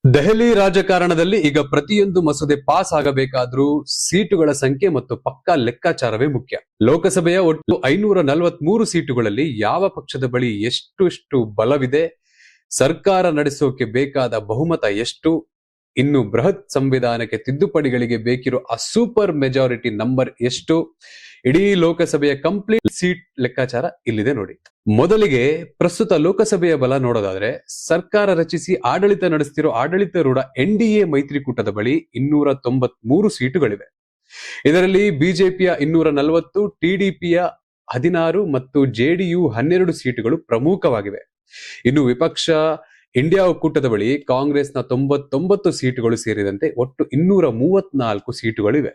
ದೆಹಲಿ ರಾಜಕಾರಣದಲ್ಲಿ ಈಗ ಪ್ರತಿಯೊಂದು ಮಸೂದೆ ಪಾಸ್ ಆಗಬೇಕಾದ್ರೂ ಸೀಟುಗಳ ಸಂಖ್ಯೆ ಮತ್ತು ಪಕ್ಕಾ ಲೆಕ್ಕಾಚಾರವೇ ಮುಖ್ಯ. ಲೋಕಸಭೆಯ ಒಟ್ಟು 543 ಸೀಟುಗಳಲ್ಲಿ ಯಾವ ಪಕ್ಷದ ಬಳಿ ಎಷ್ಟು ಬಲವಿದೆ, ಸರ್ಕಾರ ನಡೆಸೋಕೆ ಬೇಕಾದ ಬಹುಮತ ಎಷ್ಟು, ಇನ್ನು ಬೃಹತ್ ಸಂವಿಧಾನಕ್ಕೆ ತಿದ್ದುಪಡಿಗಳಿಗೆ ಬೇಕಿರೋ ಆ ಸೂಪರ್ ಮೆಜಾರಿಟಿ ನಂಬರ್ ಎಷ್ಟು, ಇಡೀ ಲೋಕಸಭೆಯ ಕಂಪ್ಲೀಟ್ ಸೀಟ್ ಲೆಕ್ಕಾಚಾರ ಇಲ್ಲಿದೆ ನೋಡಿ. ಮೊದಲಿಗೆ ಪ್ರಸ್ತುತ ಲೋಕಸಭೆಯ ಬಲ ನೋಡೋದಾದ್ರೆ, ಸರ್ಕಾರ ರಚಿಸಿ ಆಡಳಿತ ನಡೆಸ್ತಿರೋ ಆಡಳಿತಾರೂಢ NDA ಮೈತ್ರಿಕೂಟದ ಬಳಿ 293 ಸೀಟುಗಳಿವೆ. ಇದರಲ್ಲಿ ಬಿಜೆಪಿಯ 240, TDPಯ 16 ಮತ್ತು JDU 12 ಸೀಟುಗಳು ಪ್ರಮುಖವಾಗಿವೆ. ಇನ್ನು ವಿಪಕ್ಷ ಇಂಡಿಯಾ ಒಕ್ಕೂಟದ ಬಳಿ ಕಾಂಗ್ರೆಸ್ನ 99 ಸೀಟುಗಳು ಸೇರಿದಂತೆ ಒಟ್ಟು 234 ಸೀಟುಗಳಿವೆ.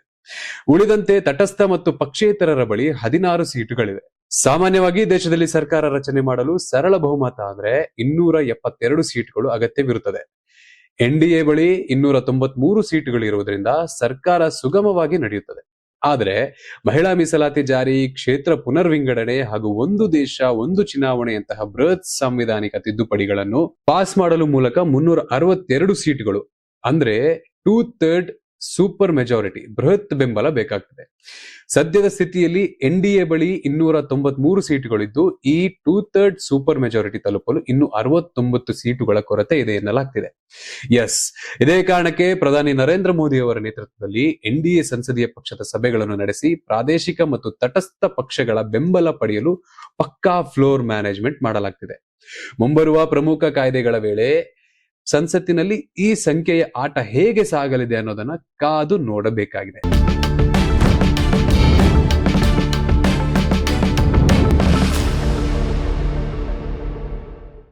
ಉಳಿದಂತೆ ತಟಸ್ಥ ಮತ್ತು ಪಕ್ಷೇತರರ ಬಳಿ 16 ಸೀಟುಗಳಿವೆ. ಸಾಮಾನ್ಯವಾಗಿ ದೇಶದಲ್ಲಿ ಸರ್ಕಾರ ರಚನೆ ಮಾಡಲು ಸರಳ ಬಹುಮತ ಅಂದ್ರೆ 272 ಸೀಟುಗಳು ಅಗತ್ಯವಿರುತ್ತದೆ. NDA ಬಳಿ 293 ಸೀಟುಗಳು ಇರುವುದರಿಂದ ಸರ್ಕಾರ ಸುಗಮವಾಗಿ ನಡೆಯುತ್ತದೆ. ಆದರೆ ಮಹಿಳಾ ಮೀಸಲಾತಿ ಜಾರಿ, ಕ್ಷೇತ್ರ ಪುನರ್ವಿಂಗಡಣೆ ಹಾಗೂ ಒಂದು ದೇಶ ಒಂದು ಚುನಾವಣೆಯಂತಹ ಬೃಹತ್ ಸಾಂವಿಧಾನಿಕ ತಿದ್ದುಪಡಿಗಳನ್ನು ಪಾಸ್ ಮಾಡಲು ಮೂಲಕ 362 ಸೀಟುಗಳು ಅಂದ್ರೆ 2/3 ಸೂಪರ್ ಮೆಜಾರಿಟಿ ಬೃಹತ್ ಬೆಂಬಲ ಬೇಕಾಗ್ತದೆ. ಸದ್ಯದ ಸ್ಥಿತಿಯಲ್ಲಿ NDA ಬಳಿ 293 ಸೀಟುಗಳಿದ್ದು ಈ 2/3 ಸೂಪರ್ ಮೆಜಾರಿಟಿ ತಲುಪಲು ಇನ್ನು 69 ಸೀಟುಗಳ ಕೊರತೆ ಇದೆ ಎನ್ನಲಾಗ್ತಿದೆ. ಇದೇ ಕಾರಣಕ್ಕೆ ಪ್ರಧಾನಿ ನರೇಂದ್ರ ಮೋದಿ ಅವರ ನೇತೃತ್ವದಲ್ಲಿ NDA ಸಂಸದೀಯ ಪಕ್ಷದ ಸಭೆಗಳನ್ನು ನಡೆಸಿ ಪ್ರಾದೇಶಿಕ ಮತ್ತು ತಟಸ್ಥ ಪಕ್ಷಗಳ ಬೆಂಬಲ ಪಡೆಯಲು ಪಕ್ಕಾ ಫ್ಲೋರ್ ಮ್ಯಾನೇಜ್ಮೆಂಟ್ ಮಾಡಲಾಗ್ತಿದೆ. ಮುಂಬರುವ ಪ್ರಮುಖ ಕಾಯ್ದೆಗಳ ವೇಳೆ ಸಂಸತ್ತಿನಲ್ಲಿ ಈ ಸಂಖ್ಯೆಯ ಆಟ ಹೇಗೆ ಸಾಗಲಿದೆ ಅನ್ನೋದನ್ನ ಕಾದು ನೋಡಬೇಕಾಗಿದೆ.